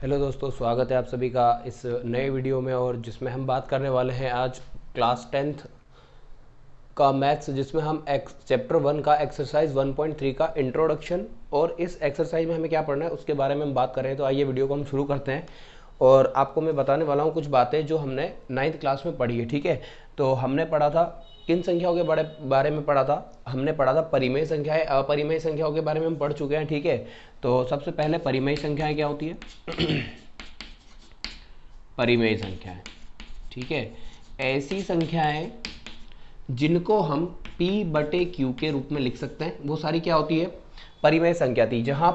Hello दोस्तों, स्वागत है आप सभी का इस नए वीडियो में। और जिसमें हम बात करने वाले हैं आज क्लास 10th का मैथ्स, जिसमें हम चैप्टर 1 का एक्सरसाइज 1.3 का इंट्रोडक्शन और इस एक्सरसाइज में हमें क्या पढ़ना है उसके बारे में हम बात कर रहे हैं। तो आइए वीडियो को हम शुरू करते हैं और आपको मैं बताने वाला हूँ कुछ बातें जो हमने 9th क्लास में पढ़ी है। ठीक है, तो हमने पढ़ा था किन संख्याओं के बारे में पढ़ा था। हमने पढ़ा था परिमेय संख्याएं, अपरिमेय संख्याओं के बारे में हम पढ़ चुके हैं। ठीक है, तो सबसे पहले परिमेय संख्याएं क्या होती है। परिमेय संख्याएं, ठीक है, ऐसी संख्याएं जिनको हम P बटे Q के रूप में लिख सकते हैं, वो सारी क्या होती है, परिमेय संख्या थी। जहां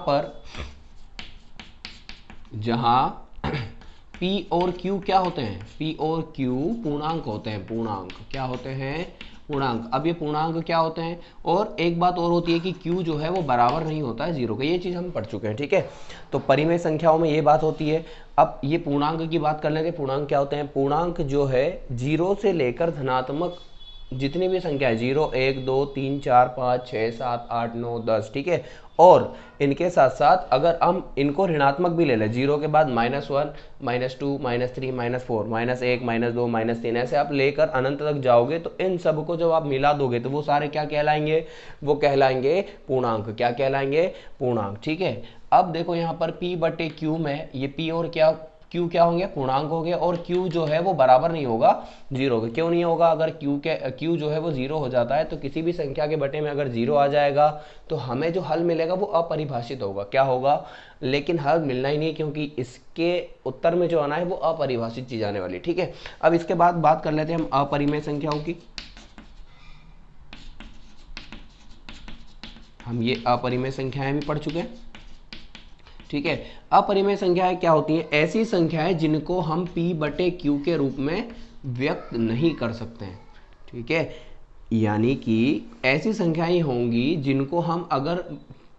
P और Q क्या होते हैं, P और Q पूर्णांक होते हैं। पूर्णांक क्या होते हैं, पूर्णांक। अब ये पूर्णांक क्या होते हैं, और एक बात और होती है कि Q जो है वो बराबर नहीं होता है 0 के। ये चीज़ हम पढ़ चुके हैं। ठीक है, तो परिमेय संख्याओं में ये बात होती है। अब ये पूर्णांक की बात कर लेंगे। पूर्णांक क्या होते हैं, पूर्णांक जो है 0 से लेकर धनात्मक जितनी भी संख्या है, 0, 1, 2, 3, 4, 5, 6, 7, 8, 9, 10, ठीक है। और इनके साथ साथ अगर हम इनको ऋणात्मक भी ले लें, 0 के बाद -1, -2, -3, -4, -1, -2, -3, ऐसे आप लेकर अनंत तक जाओगे तो इन सब को जब आप मिला दोगे तो वो सारे क्या कहलाएंगे, वो कहलाएंगे पूर्णांक। क्या कहलाएंगे, पूर्णांक। ठीक है, अब देखो यहाँ पर P बटे Q में ये P और Q क्या होंगे, पूर्णांक हो गए। और Q जो है वो बराबर नहीं होगा 0 के। क्यों नहीं होगा, अगर Q जो है वो 0 हो जाता है तो किसी भी संख्या के बटे में अगर 0 आ जाएगा तो हमें जो हल मिलेगा वो अपरिभाषित होगा। क्या होगा, लेकिन हल मिलना ही नहीं, क्योंकि इसके उत्तर में जो आना है वो अपरिभाषित चीज आने वाली। ठीक है, अब इसके बाद बात कर लेते हैं हम अपरिमेय संख्याओं की। हम ये अपरिमेय संख्याएं भी पढ़ चुके हैं। ठीक है, अपरिमेय संख्याएं क्या होती हैं, ऐसी संख्याएं जिनको हम P बटे Q के रूप में व्यक्त नहीं कर सकते हैं। ठीक है, यानी कि ऐसी संख्याएं होंगी जिनको हम अगर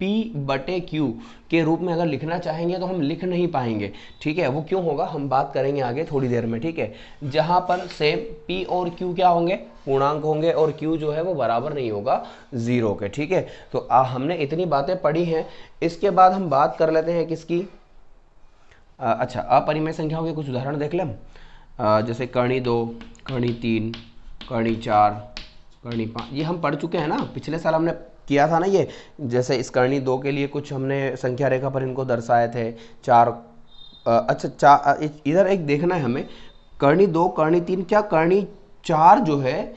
P बटे Q के रूप में अगर लिखना चाहेंगे तो हम लिख नहीं पाएंगे। ठीक है, वो क्यों होगा हम बात करेंगे आगे थोड़ी देर में। ठीक है, जहां पर सेम P और Q क्या होंगे, पूर्णांक होंगे, और Q जो है वो बराबर नहीं होगा 0 के। ठीक है, तो हमने इतनी बातें पढ़ी हैं। इसके बाद हम बात कर लेते हैं किसकी, अच्छा, अपरिमेय संख्याओं के कुछ उदाहरण देख लें। जैसे कर्णी 2, कर्णी 3, कर्णी 4, कर्णी 5, ये हम पढ़ चुके हैं ना, पिछले साल हमने किया था ना ये। जैसे इस कर्णी 2 के लिए कुछ हमने संख्या रेखा पर इनको दर्शाए थे। 4, अच्छा, इधर एक देखना है हमें, कर्णी 2, कर्णी 3, क्या कर्णी 4 जो है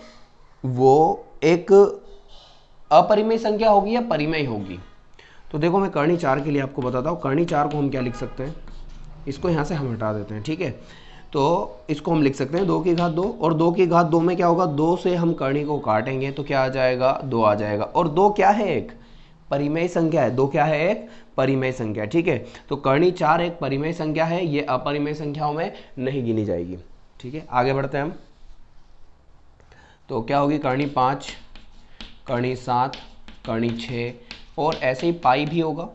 वो एक अपरिमेय संख्या होगी या परिमेय होगी। तो देखो मैं कर्णी 4 के लिए आपको बताता हूँ। कर्णी 4 को हम क्या लिख सकते हैं, इसको यहाँ से हम हटा देते हैं। ठीक है, तो इसको हम लिख सकते हैं 2 की घात 2, और 2 की घात 2 में क्या होगा, 2 से हम कर्णी को काटेंगे तो क्या आ जाएगा, 2 आ जाएगा। और 2 क्या है, एक परिमेय संख्या है। 2 क्या है, एक परिमेय संख्या। ठीक है, तो कर्णी 4 एक परिमेय संख्या है, ये अपरिमेय संख्याओं में नहीं गिनी जाएगी। ठीक है, आगे बढ़ते हैं हम। तो क्या होगी, कर्णी 5, कर्णी 7, कर्णी 6, और ऐसे ही पाई भी होगा।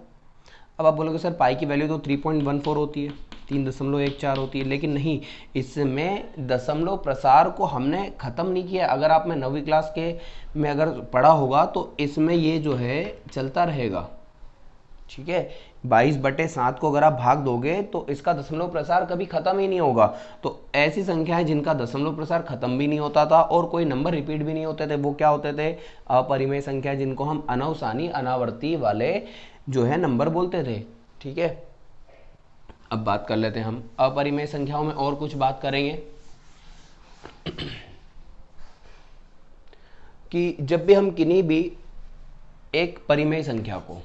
अब आप बोलोगे सर पाई की वैल्यू तो 3.14 होती है, 3.14 होती है, लेकिन नहीं, इसमें दशमलव प्रसार को हमने ख़त्म नहीं किया। अगर आपने 9वीं क्लास के में अगर पढ़ा होगा तो इसमें ये जो है चलता रहेगा। ठीक है, 22/7 को अगर आप भाग दोगे तो इसका दशमलव प्रसार कभी खत्म ही नहीं होगा। तो ऐसी संख्याएं जिनका दशमलव प्रसार खत्म भी नहीं होता था और कोई नंबर रिपीट भी नहीं होते थे, वो क्या होते थे, अपरिमेय संख्या, जिनको हम अनवसानी अनावर्ती वाले जो है नंबर बोलते थे। ठीक है, अब बात कर लेते हैं हम अपरिमेय संख्याओं में और कुछ बात करेंगे कि जब भी हम किन्हीं भी एक परिमेय संख्या को,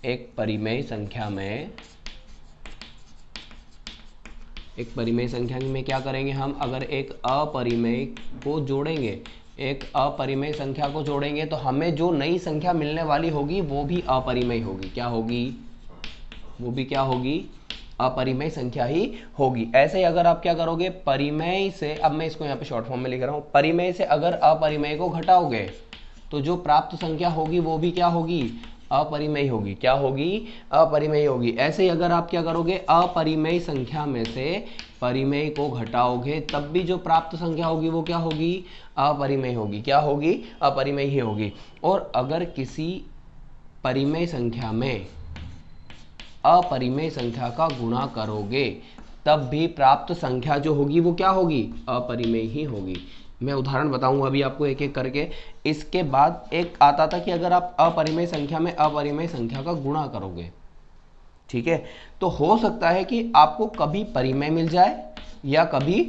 एक परिमेय संख्या में क्या करेंगे हम, अगर एक अपरिमेय को जोड़ेंगे, एक अपरिमेय संख्या को जोड़ेंगे तो हमें जो नई संख्या मिलने वाली होगी वो भी अपरिमेय होगी। क्या होगी, वो भी क्या होगी, अपरिमेय संख्या ही होगी। ऐसे ही अगर आप क्या करोगे, परिमेय से, अब मैं इसको यहाँ पे शॉर्ट फॉर्म में लिख रहा हूँ, परिमेय से अगर अपरिमेय को घटाओगे तो जो प्राप्त संख्या होगी वो भी क्या होगी, अपरिमेय होगी। क्या होगी, अपरिमेय होगी। ऐसे ही अगर आप क्या करोगे, अपरिमेय संख्या में से परिमेय को घटाओगे तब भी जो प्राप्त संख्या होगी वो क्या होगी, अपरिमेय होगी। क्या होगी, अपरिमेय ही होगी। और अगर किसी परिमेय संख्या में अपरिमेय संख्या का गुणा करोगे तब भी प्राप्त संख्या जो होगी वो क्या होगी, अपरिमेय ही होगी। मैं उदाहरण बताऊंगा अभी आपको एक एक करके। इसके बाद एक आता था कि अगर आप अपरिमेय संख्या में अपरिमेय संख्या का गुणा करोगे, ठीक है, तो हो सकता है कि आपको कभी परिमेय मिल जाए या कभी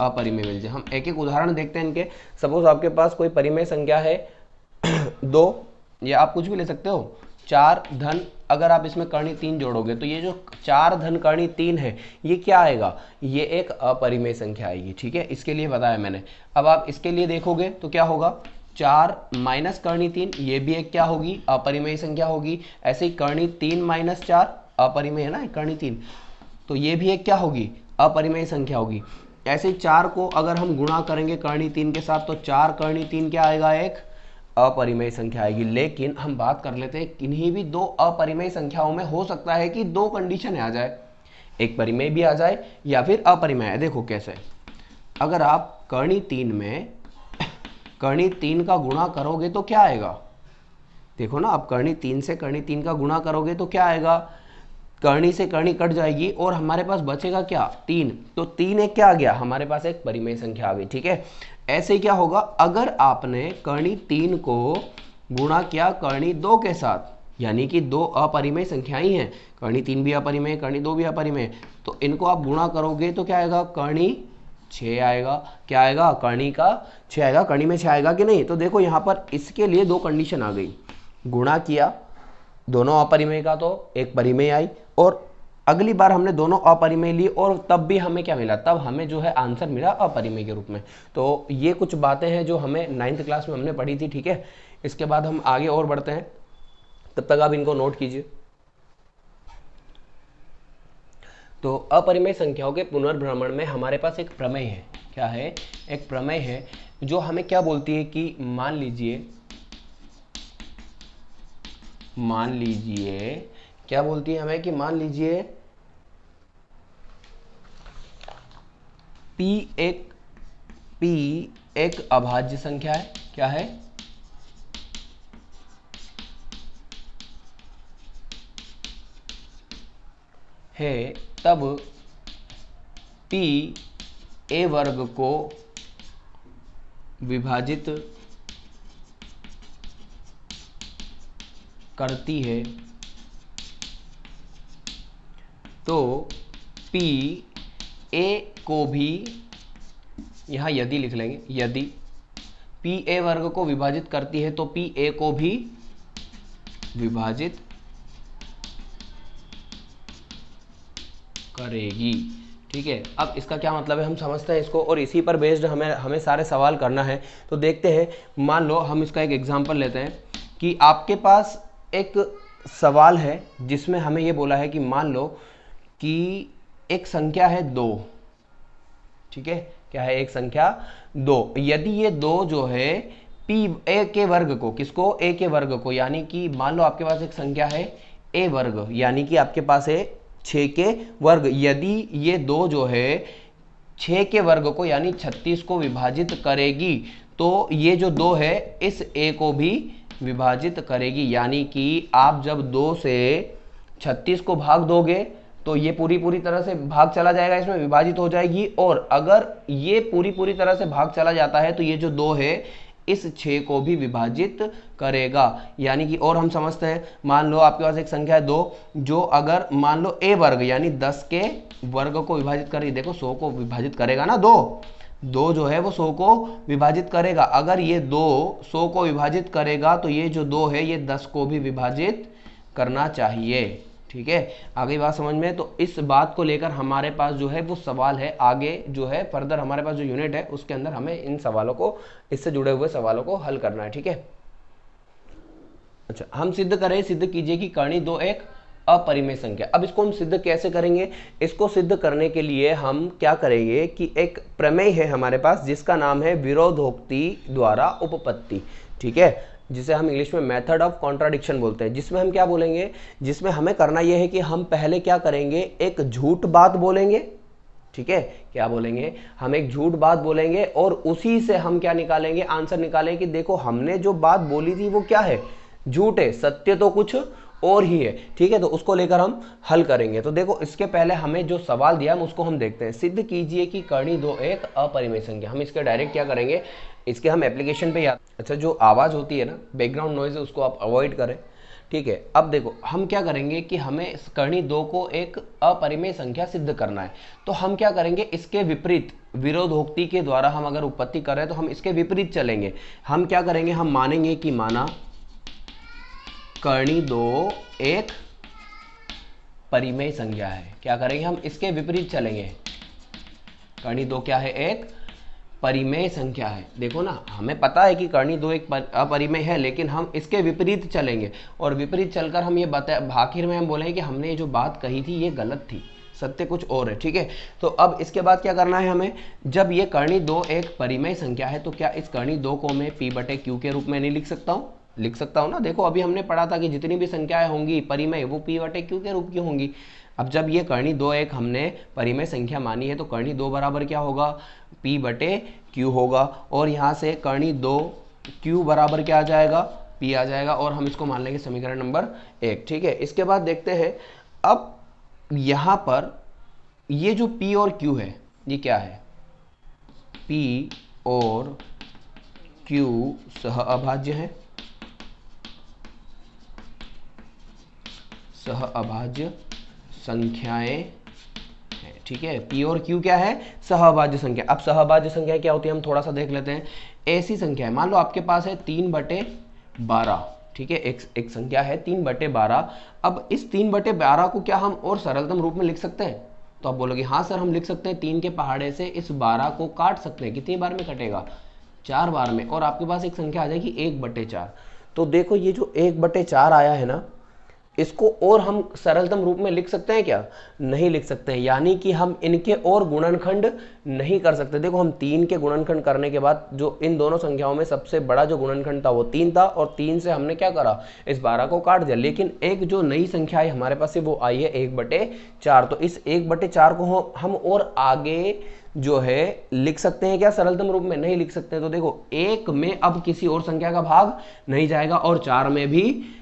अपरिमेय मिल जाए। हम एक एक उदाहरण देखते हैं इनके। सपोज आपके पास कोई परिमेय संख्या है 2, या आप कुछ भी ले सकते हो, 4 धन, अगर आप इसमें कर्णी 3 जोड़ोगे तो ये जो 4 धन कर्णी 3 है ये क्या आएगा, ये एक अपरिमेय संख्या आएगी, ठीक है, इसके लिए बताया मैंने। अब आप इसके लिए देखोगे तो क्या होगा, 4 माइनस कर्णी 3, ये भी एक क्या होगी, अपरिमेय संख्या होगी। ऐसे ही कर्णी 3 माइनस 4 अपरिमेय है ना, कर्णी 3, तो ये भी एक क्या होगी, अपरिमेय संख्या होगी। ऐसे ही 4 को अगर हम गुणा करेंगे कर्णी 3 के साथ तो 4 कर्णी 3 क्या आएगा, एक अपरिमेय संख्या आएगी। लेकिन हम बात कर लेते हैं किन्हीं भी दो अपरिमेय संख्याओं में हो सकता है कि दो कंडीशन आ जाए, एक परिमेय भी आ जाए या फिर अपरिमेय। देखो कैसे, अगर आप कर्णी 3 में कर्णी 3 का गुणा करोगे तो क्या आएगा, देखो ना, आप कर्णी 3 से कर्णी 3 का गुणा करोगे तो क्या आएगा, कर्णी से कर्णी कट जाएगी और हमारे पास बचेगा क्या, 3, तो 3 एक क्या आ गया, हमारे पास एक परिमेय संख्या आ गई, ठीक है। ऐसे क्या होगा, अगर आपने कर्णी 3 को गुणा किया कर्णी 2 के साथ, यानी कि दो अपरिमेय संख्याएं हैं, कर्णी 3 भी अपरिमेय, कर्णी 2 भी अपरिमेय, तो इनको आप गुणा करोगे तो क्या आएगा, कर्णी 6 आएगा। क्या आएगा, कर्णी का 6 आएगा। कर्णी में 6 आएगा कि नहीं, तो देखो यहाँ पर इसके लिए दो कंडीशन आ गई, गुणा किया दोनों अपरिमेय का तो एक परिमेय आई, और अगली बार हमने दोनों अपरिमेय ली और तब भी हमें क्या मिला, तब हमें जो है आंसर मिला अपरिमेय के रूप में। तो ये कुछ बातें हैं जो हमें 9th क्लास में हमने पढ़ी थी, ठीक है। इसके बाद हम आगे और बढ़ते हैं, तब तक आप इनको नोट कीजिए। तो अपरिमेय संख्याओं के पुनर्भ्रमण में हमारे पास एक प्रमेय है। क्या है, एक प्रमेय है जो हमें क्या बोलती है कि मान लीजिए क्या बोलती है हमें कि मान लीजिए P एक अभाज्य संख्या है। क्या है तब P a वर्ग को विभाजित करती है, तो P a को भी, यहाँ यदि लिख लेंगे, यदि P a वर्ग को विभाजित करती है तो P a को भी विभाजित करेगी, ठीक है। अब इसका क्या मतलब है हम समझते हैं इसको, और इसी पर बेस्ड हमें सारे सवाल करना है। तो देखते हैं, मान लो हम इसका एक एग्जांपल लेते हैं कि आपके पास एक सवाल है जिसमें हमें ये बोला है कि मान लो कि एक संख्या है 2, ठीक है। क्या है, एक संख्या 2, यदि ये 2 जो है P a के वर्ग को, किसको, a के वर्ग को, यानी कि मान लो आपके पास एक संख्या है a वर्ग, यानी कि आपके पास है 6 के वर्ग, यदि ये 2 जो है 6 के वर्ग को यानी 36 को विभाजित करेगी, तो ये जो 2 है इस a को भी विभाजित करेगी। यानी कि आप जब 2 से 36 को भाग दोगे तो ये पूरी तरह से भाग चला जाएगा, इसमें विभाजित हो जाएगी, और अगर ये पूरी तरह से भाग चला जाता है तो ये जो 2 है इस 6 को भी विभाजित करेगा। यानी कि, और हम समझते हैं, मान लो आपके पास एक संख्या है 2 जो अगर मान लो a वर्ग यानी 10 के वर्ग को विभाजित कर रही, देखो 100 को विभाजित करेगा ना, 2 जो है वो 100 को विभाजित करेगा। अगर ये 2 100 को विभाजित करेगा तो ये जो 2 है ये 10 को भी विभाजित करना चाहिए, ठीक है। आगे बात समझ में। तो इस बात को लेकर हमारे पास जो है वो सवाल है, आगे जो है फर्दर हमारे पास जो यूनिट है उसके अंदर हमें इन सवालों को, इससे जुड़े हुए सवालों को हल करना है, ठीक है। अच्छा, हम सिद्ध कीजिए कि कर्णी 2 एक अपरिमेय संख्या। अब इसको हम सिद्ध कैसे करेंगे, इसको सिद्ध करने के लिए हम क्या करेंगे कि एक प्रमेय है हमारे पास जिसका नाम है विरोधोक्ति द्वारा उपपत्ति, ठीक है, जिसे हम इंग्लिश में मेथड ऑफ कॉन्ट्राडिक्शन बोलते हैं। जिसमें हम क्या बोलेंगे, जिसमें हमें करना यह है कि हम पहले क्या करेंगे, एक झूठ बात बोलेंगे, ठीक है। क्या बोलेंगे, हम एक झूठ बात बोलेंगे और उसी से हम क्या निकालेंगे, आंसर निकालेंगे कि देखो हमने जो बात बोली थी वो क्या है, झूठ है, सत्य तो कुछ और ही है, ठीक है, तो उसको लेकर हम हल करेंगे। तो देखो इसके पहले हमें जो सवाल दिया हम उसको हम देखते हैं। सिद्ध कीजिए कि कर्णी 2 एक अपरिमेय संख्या। हम इसके डायरेक्ट क्या करेंगे, इसके हम एप्लीकेशन पे याद, अच्छा जो आवाज़ होती है ना, बैकग्राउंड नॉइज है, उसको आप अवॉइड करें, ठीक है। अब देखो हम क्या करेंगे कि हमें कर्णी 2 को एक अपरिमेय संख्या सिद्ध करना है। तो हम क्या करेंगे, इसके विपरीत विरोधोक्ति के द्वारा हम अगर उत्पत्ति करें तो हम इसके विपरीत चलेंगे। हम क्या करेंगे, हम मानेंगे कि माना कर्णी 2 एक परिमेय संख्या है। क्या करेंगे, हम इसके विपरीत चलेंगे। कर्णी 2 क्या है, एक परिमेय संख्या है। देखो ना, हमें पता है कि कर्णी 2 एक अपरिमेय है, लेकिन हम इसके विपरीत चलेंगे और विपरीत चलकर हम ये आखिर में हम बोलेंगे कि हमने ये जो बात कही थी ये गलत थी, सत्य कुछ और है, ठीक है। तो अब इसके बाद क्या करना है हमें, जब ये कर्णी 2 एक परिमेय संख्या है तो क्या इस कर्णी 2 को मैं P/Q के रूप में नहीं लिख सकता हूँ? लिख सकता हूँ ना। देखो अभी हमने पढ़ा था कि जितनी भी संख्याएं होंगी परिमेय वो P/Q के रूप की होंगी। अब जब ये कर्णी 2 एक हमने परिमेय संख्या मानी है तो कर्णी 2 बराबर क्या होगा, P/Q होगा। और यहाँ से कर्णी 2 Q बराबर क्या आ जाएगा, P आ जाएगा, और हम इसको मान लेंगे समीकरण नंबर 1, ठीक है। इसके बाद देखते हैं, अब यहाँ पर ये जो P और Q है ये क्या है, P और Q सह अभाज्य है, सह अभाज्य संख्याएं हैं, ठीक है। P और Q क्या है, सहअभाज्य संख्या। अब सहअभाज्य संख्या क्या होती है हम थोड़ा सा देख लेते हैं। ऐसी संख्या है, मान लो आपके पास है 3/12, ठीक है, एक संख्या है 3/12। अब इस 3/12 को क्या हम और सरलतम रूप में लिख सकते हैं? तो आप बोलोगे हाँ सर हम लिख सकते हैं, 3 के पहाड़े से इस 12 को काट सकते हैं। कितनी बार में कटेगा, 4 बार में, और आपके पास एक संख्या आ जाएगी 1/4। तो देखो ये जो 1/4 आया है ना, इसको और हम सरलतम रूप में लिख सकते हैं क्या? नहीं लिख सकते हैं, यानी कि हम इनके और गुणनखंड नहीं कर सकते। देखो हम 3 के गुणनखंड करने के बाद जो इन दोनों संख्याओं में सबसे बड़ा जो गुणनखंड था वो 3 था, और 3 से हमने क्या करा, इस 12 को काट दिया। लेकिन एक जो नई संख्या है हमारे पास से वो आई है 1/4। तो इस 1/4 को हम और आगे जो है लिख सकते हैं क्या सरलतम रूप में? नहीं लिख सकते। तो देखो 1 में अब किसी और संख्या का भाग नहीं जाएगा और 4 में भी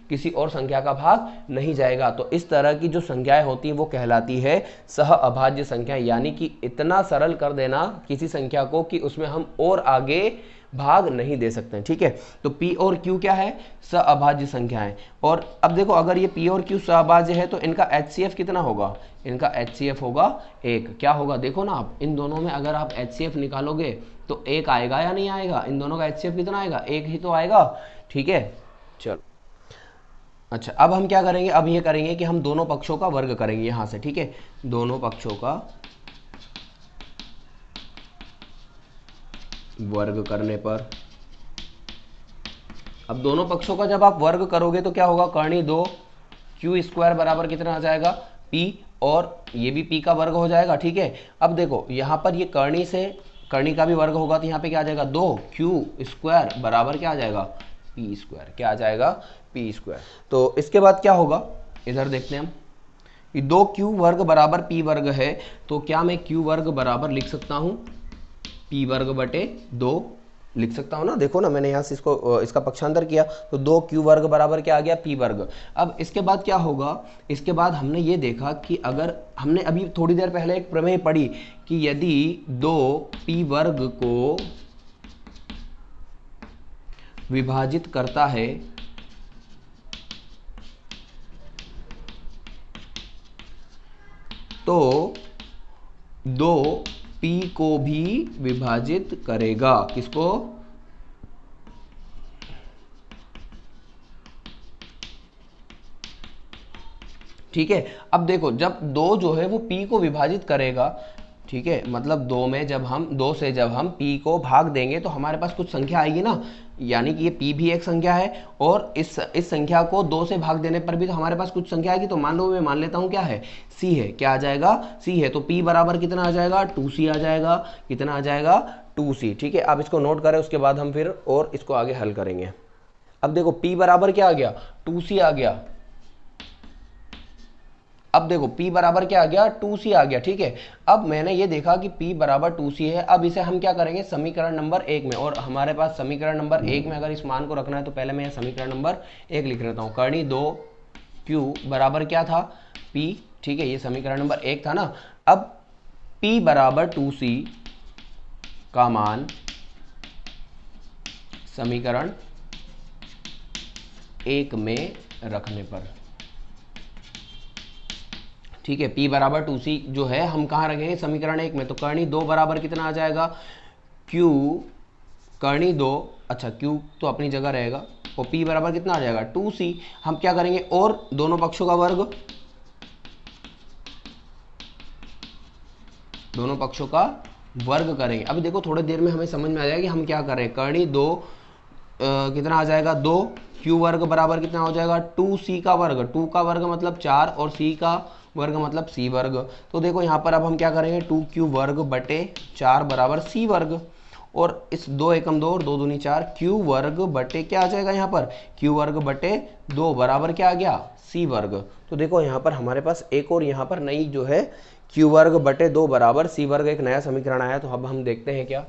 किसी और संख्या का भाग नहीं जाएगा। तो इस तरह की जो संख्याएं होती हैं वो कहलाती है सह अभाज्य संख्या, यानी कि इतना सरल कर देना किसी संख्या को कि उसमें हम और आगे भाग नहीं दे सकते हैं, ठीक है। तो P और Q क्या है, सहअभाज्य संख्याएं। और अब देखो अगर ये P और Q सहअभाज्य है तो इनका HCF कितना होगा, इनका HCF होगा 1। क्या होगा, देखो ना आप इन दोनों में अगर आप HCF निकालोगे तो 1 आएगा या नहीं आएगा? इन दोनों का HCF कितना आएगा, 1 ही तो आएगा, ठीक है। चलो अच्छा, अब हम क्या करेंगे, अब ये करेंगे कि हम दोनों पक्षों का वर्ग करेंगे यहां से, ठीक है। दोनों पक्षों का वर्ग करने पर, अब दोनों पक्षों का जब आप वर्ग करोगे तो क्या होगा, कर्णी 2 Q² बराबर कितना आ जाएगा, P, और ये भी P का वर्ग हो जाएगा, ठीक है। अब देखो यहाँ पर ये कर्णी से कर्णी का भी वर्ग होगा तो यहाँ पे क्या आ जाएगा, 2Q² बराबर क्या आ जाएगा, P²। क्या आ जाएगा, P²। तो इसके बाद क्या होगा, इधर देखते हैं हम, 2Q² बराबर P² है, तो क्या मैं Q² बराबर लिख सकता हूँ P²/2 लिख सकता हूँ ना। देखो ना मैंने यहाँ से इसका पक्षांतर किया तो 2Q² बराबर क्या आ गया, P²। अब इसके बाद क्या होगा, इसके बाद हमने ये देखा कि अगर हमने अभी थोड़ी देर पहले एक प्रमेय पढ़ी कि यदि 2P² को विभाजित करता है तो 2P को भी विभाजित करेगा। किसको, ठीक है। अब देखो जब 2 जो है वो P को विभाजित करेगा, ठीक है, मतलब 2 में जब हम 2 से जब हम P को भाग देंगे तो हमारे पास कुछ संख्या आएगी ना, यानी कि ये P भी एक संख्या है और इस संख्या को 2 से भाग देने पर भी तो हमारे पास कुछ संख्या आएगी। तो मान लो मैं मान लेता हूँ क्या है, C है। क्या आ जाएगा, C है। तो P बराबर कितना आ जाएगा, 2C आ जाएगा। कितना आ जाएगा, 2C, ठीक है। आप इसको नोट करें, उसके बाद हम फिर और इसको आगे हल करेंगे। अब देखो P बराबर क्या आ गया, 2C आ गया। अब देखो P बराबर क्या आ गया, 2C आ गया, ठीक है। अब मैंने ये देखा कि P बराबर 2C है। अब इसे हम क्या करेंगे, समीकरण नंबर 1 में, और हमारे पास समीकरण नंबर 1 में अगर इस मान को रखना है तो पहले मैं समीकरण नंबर 1 लिख लेता हूँ। कर्णी 2 Q बराबर क्या था, P, ठीक है, ये समीकरण नंबर 1 था ना। अब P बराबर 2C का मान समीकरण 1 में रखने पर, ठीक है, P बराबर 2C जो है हम कहाँ रखेंगे, समीकरण 1 में। तो करनी 2 बराबर कितना आ जाएगा, Q करनी 2, अच्छा Q तो अपनी जगह रहेगा, और P बराबर कितना आ जाएगा 2C। हम क्या करेंगे, और दोनों पक्षों का वर्ग, दोनों पक्षों का वर्ग करेंगे। अभी देखो थोड़ी देर में हमें समझ में आ जाएगा कि हम क्या कर रहे हैं। करनी 2 कितना आ जाएगा 2, Q वर्ग बराबर कितना हो जाएगा 2C का वर्ग, 2 का वर्ग मतलब 4 और C का वर्ग मतलब C वर्ग। तो देखो यहाँ पर अब हम क्या करेंगे, 2Q वर्ग बटे 4 बराबर C वर्ग, और इस 2 एकम 2 और 2 दूनी 4, Q वर्ग बटे क्या आ जाएगा यहाँ पर, Q वर्ग बटे 2 बराबर क्या आ गया, C वर्ग। तो देखो यहाँ पर हमारे पास एक और यहाँ पर नई जो है Q वर्ग बटे 2 बराबर C वर्ग एक नया समीकरण आया। तो अब हम देखते हैं क्या,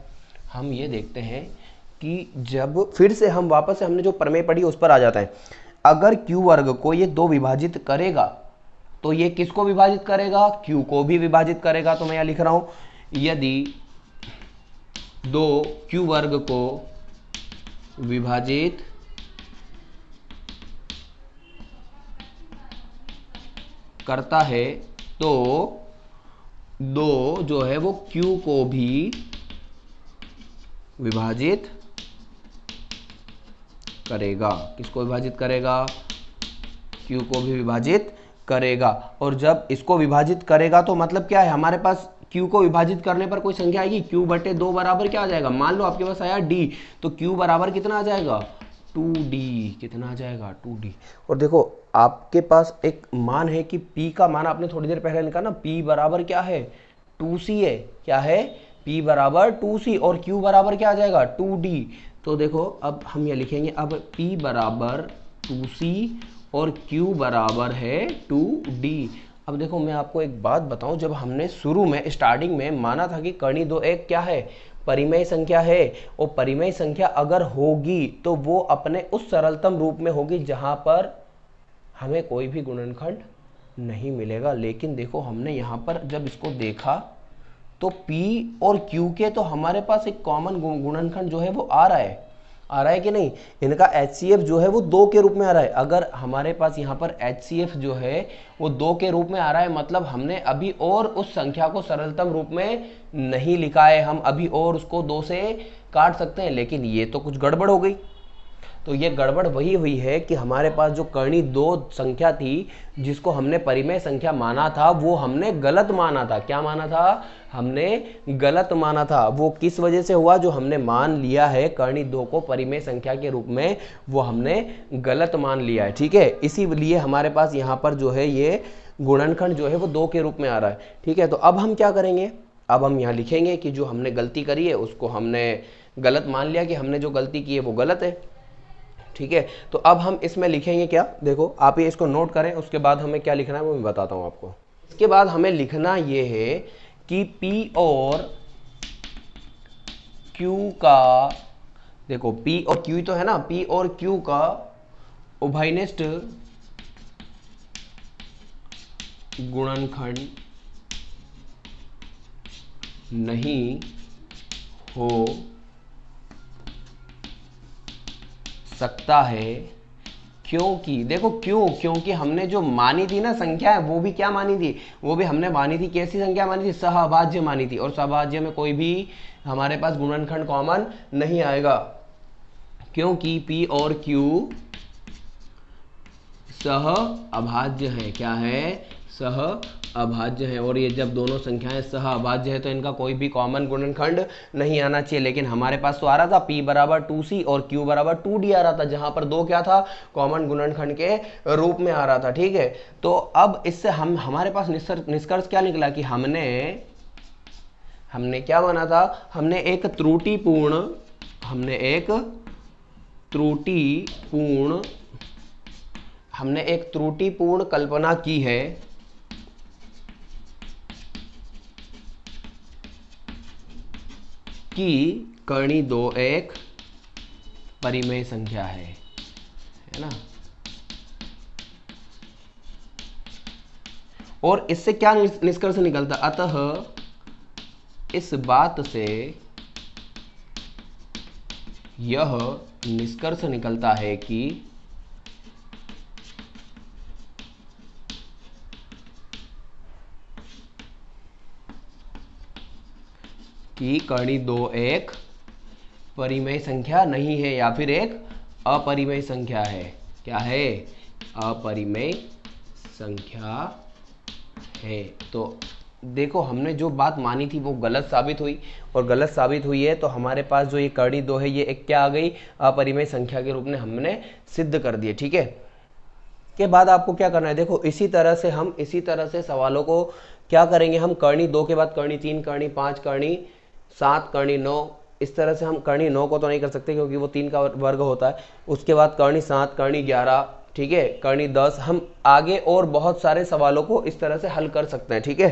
हम ये देखते हैं कि जब फिर से हम वापस से हमने जो प्रमेय पढ़ी उस पर आ जाता है। अगर Q वर्ग को ये 2 विभाजित करेगा तो ये किसको विभाजित करेगा, Q को भी विभाजित करेगा। तो मैं यहाँ लिख रहा हूं, यदि 2Q वर्ग को विभाजित करता है तो 2 जो है वो Q को भी विभाजित करेगा। किसको विभाजित करेगा, Q को भी विभाजित करेगा। और जब इसको विभाजित करेगा तो मतलब क्या है, हमारे पास Q को विभाजित करने पर कोई संख्या आएगी, Q बटे 2 बराबर क्या आ जाएगा, मान लो आपके पास आया D, तो Q बराबर कितना आ जाएगा 2D, कितना आ जाएगा 2D। और देखो आपके पास एक मान है कि P का मान आपने थोड़ी देर पहले निकाला ना, P बराबर क्या है 2C है, क्या है P बराबर 2C, और Q बराबर क्या आ जाएगा 2D। तो देखो अब हम ये लिखेंगे, अब P बराबर 2C और Q बराबर है 2D। अब देखो मैं आपको एक बात बताऊं, जब हमने शुरू में स्टार्टिंग में माना था कि करनी 2 एक क्या है, परिमेय संख्या है, और परिमेय संख्या अगर होगी तो वो अपने उस सरलतम रूप में होगी जहां पर हमें कोई भी गुणनखंड नहीं मिलेगा। लेकिन देखो हमने यहाँ पर जब इसको देखा तो P और Q के तो हमारे पास एक कॉमन गुणनखंड जो है वो आ रहा है कि नहीं, इनका HCF जो है वो 2 के रूप में आ रहा है। अगर हमारे पास यहाँ पर HCF जो है वो 2 के रूप में आ रहा है, मतलब हमने अभी और उस संख्या को सरलतम रूप में नहीं लिखा है, हम अभी और उसको 2 से काट सकते हैं। लेकिन ये तो कुछ गड़बड़ हो गई। तो ये गड़बड़ वही हुई है कि हमारे पास जो करनी 2 संख्या थी जिसको हमने परिमेय संख्या माना था वो हमने गलत माना था। क्या माना था, हमने गलत माना था। वो किस वजह से हुआ, जो हमने मान लिया है करनी 2 को परिमेय संख्या के रूप में, वो हमने गलत मान लिया है, ठीक है। इसीलिए हमारे पास यहाँ पर जो है ये गुणनखंड जो है वो 2 के रूप में आ रहा है, ठीक है। तो अब हम क्या करेंगे, अब हम यहाँ लिखेंगे कि जो हमने गलती करी है उसको हमने गलत मान लिया, कि हमने जो गलती की है वो गलत है, ठीक है। तो अब हम इसमें लिखेंगे क्या, देखो आप ये इसको नोट करें, उसके बाद हमें क्या लिखना है वो मैं बताता हूं आपको। इसके बाद हमें लिखना ये है कि P और Q का, देखो P और Q तो है ना, P और Q का उभयनिष्ठ गुणनखंड नहीं हो सकता है, क्योंकि देखो क्योंकि हमने जो मानी थी ना संख्या है वो भी क्या मानी थी, वो भी हमने मानी थी, कैसी संख्या मानी थी, सहअभाज्य मानी थी। और सहअभाज्य में कोई भी हमारे पास गुणनखंड कॉमन नहीं आएगा, क्योंकि P और Q सहअभाज्य है। क्या है, सहअभाज्य है। और ये जब दोनों संख्याएं सहअभाज्य है तो इनका कोई भी कॉमन गुणनखंड नहीं आना चाहिए। लेकिन हमारे पास तो आ रहा था P बराबर 2C और Q बराबर 2D आ रहा था, जहां पर 2 क्या था, कॉमन गुणनखंड के रूप में आ रहा था, ठीक है। तो अब इससे हमारे पास निष्कर्ष क्या निकला कि हमने क्या माना था, हमने एक त्रुटिपूर्ण कल्पना की है कि करनी 2 एक परिमेय संख्या है ना। और इससे क्या निष्कर्ष निकलता, अतः इस बात से यह निष्कर्ष निकलता है कि कर्णी 2 एक परिमेय संख्या नहीं है या फिर एक अपरिमेय संख्या है। क्या है? अपरिमेय संख्या है। तो देखो हमने जो बात मानी थी वो गलत साबित हुई, और गलत साबित हुई है तो हमारे पास जो ये कर्णी 2 है ये एक क्या आ गई, अपरिमेय संख्या के रूप में हमने सिद्ध कर दिए। ठीक है, के बाद आपको क्या करना है, देखो इसी तरह से सवालों को क्या करेंगे हम, कर्णी 2 के बाद कर्णी 3, कर्णी 5, कर्णी 7, कर्णी 9, इस तरह से हम कर्णी 9 को तो नहीं कर सकते क्योंकि वो 3 का वर्ग होता है। उसके बाद कर्णी 7, कर्णी 11, ठीक है, कर्णी 10, हम आगे और बहुत सारे सवालों को इस तरह से हल कर सकते हैं। ठीक है।